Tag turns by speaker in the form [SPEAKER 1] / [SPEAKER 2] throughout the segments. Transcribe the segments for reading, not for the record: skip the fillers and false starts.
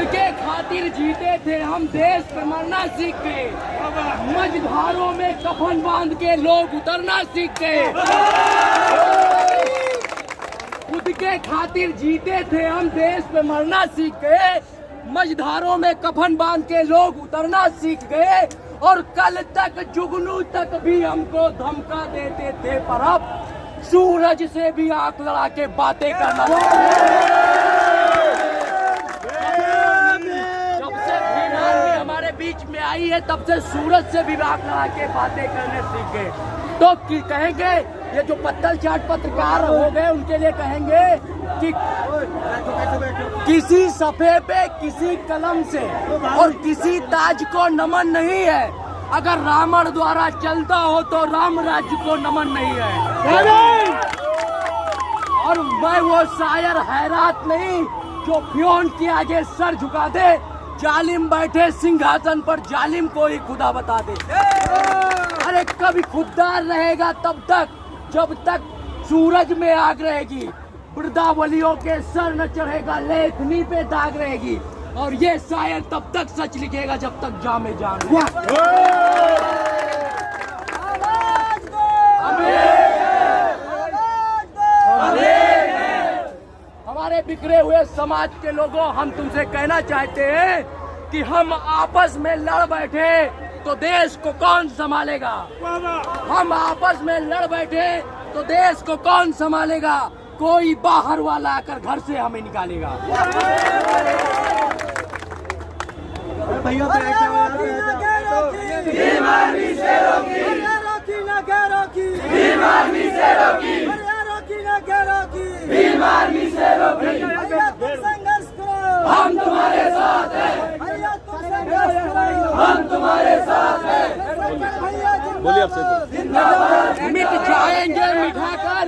[SPEAKER 1] के खातिर जीते थे हम, देश पे मरना सीख गए। मझधारों में कफन बांध के लोग उतरना सीख गए। खुद के खातिर जीते थे हम, देश पे मरना सीख गए। मझधारों में कफन बांध के लोग उतरना सीख गए। और कल तक जुगनू तक भी हमको धमका देते थे, पर अब सूरज से भी आंख लड़ा के बातें करना। जब से बीमारी हमारे बीच में आई है, तब से सूरज से भी आंख लड़ा के बातें करने सीख गए। तो कहेंगे ये जो पत्तल चाट पत्रकार हो गए, उनके लिए कहेंगे कि किसी सफे पे किसी कलम से और किसी ताज को नमन नहीं है। अगर रावण द्वारा चलता हो तो राम राज्य को नमन नहीं है। और मैं वो शायर हैरात नहीं जो फ्योन के आगे सर झुका दे, जालिम बैठे सिंहासन पर जालिम को ही खुदा बता दे। अरे कभी खुददार रहेगा तब तक जब तक सूरज में आग रहेगी, वृद्धावलियों के सर न चढ़ेगा, लेखनी पे दाग रहेगी। और ये शायर तब तक सच लिखेगा जब तक जामे जान। हमारे बिखरे हुए समाज के लोगों, हम तुमसे कहना चाहते हैं कि हम आपस में लड़ बैठे तो देश को कौन संभालेगा। हम आपस में लड़ बैठे तो देश को कौन संभालेगा। कोई बाहर वाला आकर घर से हमें निकालेगा।
[SPEAKER 2] भैया
[SPEAKER 1] हम तुम्हारे साथ हैं, हम तुम्हारे साथ हैं।
[SPEAKER 2] बोलिए आपसे।
[SPEAKER 1] मिट जाएंगे मिटाकर,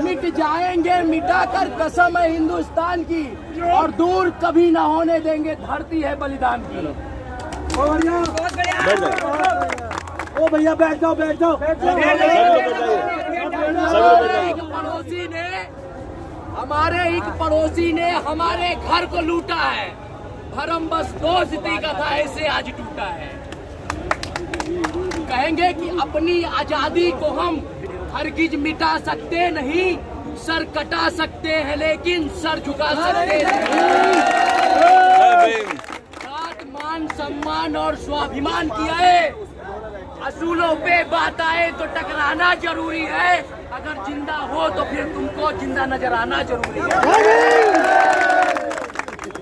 [SPEAKER 1] मिट जाएंगे मिटाकर कसम है हिंदुस्तान की, और दूर कभी ना होने देंगे धरती है बलिदान की।
[SPEAKER 2] ओ भैया बैठ जाओ, बैठ जाओ।
[SPEAKER 1] हमारे एक पड़ोसी ने हमारे घर को लूटा है। भरम बस दोस्ती का था, ऐसे आज टूटा है। कहेंगे कि अपनी आजादी को हम हरगिज मिटा सकते नहीं, सर कटा सकते हैं लेकिन सर झुका सकते नहीं। बात मान सम्मान और स्वाभिमान की है। असूलों पे बात आए तो टकराना जरूरी है। अगर जिंदा हो तो फिर तुमको जिंदा नजर आना जरूरी है।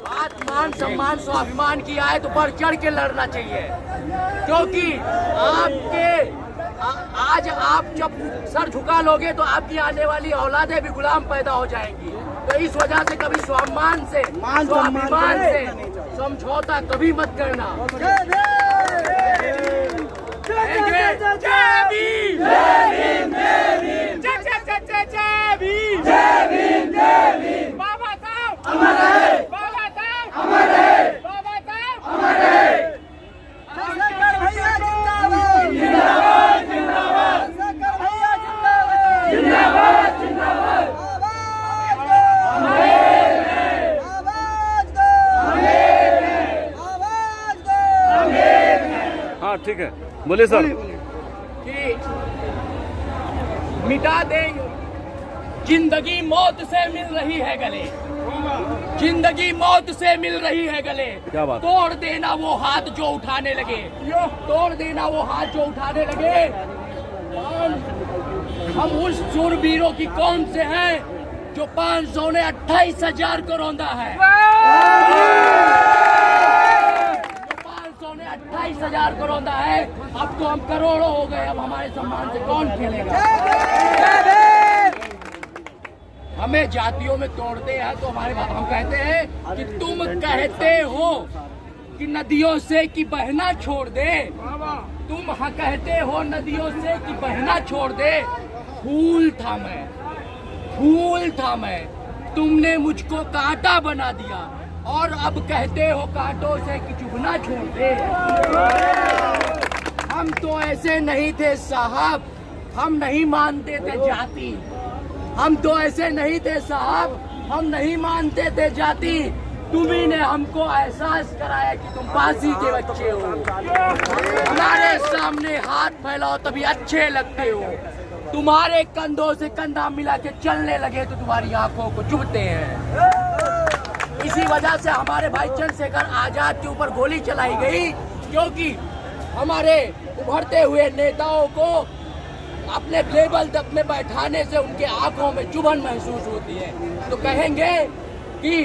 [SPEAKER 1] बात मान सम्मान स्वाभिमान की आए तो बढ़ चढ़ के लड़ना चाहिए, क्योंकि आज आप जब सर झुका लोगे तो आपकी आने वाली औलादें भी गुलाम पैदा हो जाएंगी। तो इस वजह से कभी स्वाभिमान से स्वाभिमान से समझौता कभी मत करना।
[SPEAKER 2] हाँ ठीक है, बोलिए सर।
[SPEAKER 1] कि मिटा देंगे, जिंदगी मौत से मिल रही है गले, जिंदगी मौत से मिल रही है गले।
[SPEAKER 2] क्या बात?
[SPEAKER 1] तोड़ देना वो हाथ जो उठाने लगे, तोड़ देना वो हाथ जो उठाने लगे। हम उस शूरवीरों की कौन से हैं जो 500 ने 28,000 को रौंदा है। 28,000 को रौंदा है। अब तो हम करोड़ों हो गए, अब हमारे सम्मान से कौन खेलेगा। हमें जातियों में तोड़ते हैं तो हमारे बाप हम कहते हैं कि तुम कहते हो कि नदियों से कि बहना छोड़ दे, तुम कहते हो नदियों से कि बहना छोड़ दे। फूल था मैं, फूल था मैं, तुमने मुझको कांटा बना दिया, और अब कहते हो कांटों से कि चुभना छोड़ दे। हम तो ऐसे नहीं थे साहब, हम नहीं मानते थे जाति। हम तो ऐसे नहीं थे साहब, हम नहीं मानते थे जाति, तुम्ही ने हमको एहसास कराया कि तुम बाजी के बच्चे हो। हमारे सामने हाथ फैलाओ तभी अच्छे लगते हो, तुम्हारे कंधों से कंधा मिला के चलने लगे तो तुम्हारी आंखों को चुभते हैं। इसी वजह से हमारे भाई चंद्रशेखर आजाद के ऊपर गोली चलाई गई, क्योंकि हमारे उभरते हुए नेताओं को अपने टेबल तक में बैठाने से उनके आंखों में चुभन महसूस होती है। तो कहेंगे कि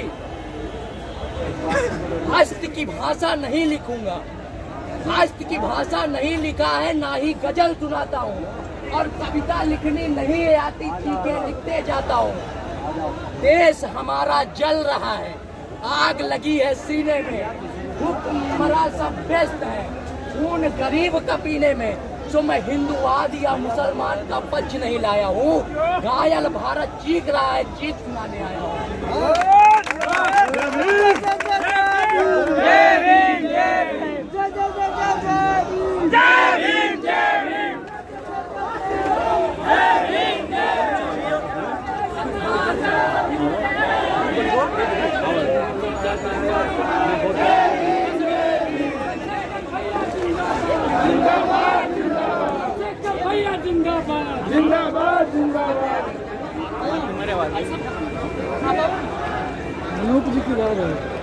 [SPEAKER 1] हस्त की भाषा नहीं लिखूंगा, हस्त की भाषा नहीं लिखा है, ना ही गजल सुनाता हूँ और कविता लिखनी नहीं आती, चीखें लिखते जाता हूँ। देश हमारा जल रहा है, आग लगी है सीने में, हुक्मरां सब व्यस्त है खून गरीब का पीने में। सो मैं हिंदूवाद या मुसलमान का पक्ष नहीं लाया हूँ, घायल भारत चीख रहा है, चीख सुनाने आया हूँ।
[SPEAKER 3] जिंदाबाद जिंदाबाद जिंदाबाद। अनूप जी की बात है।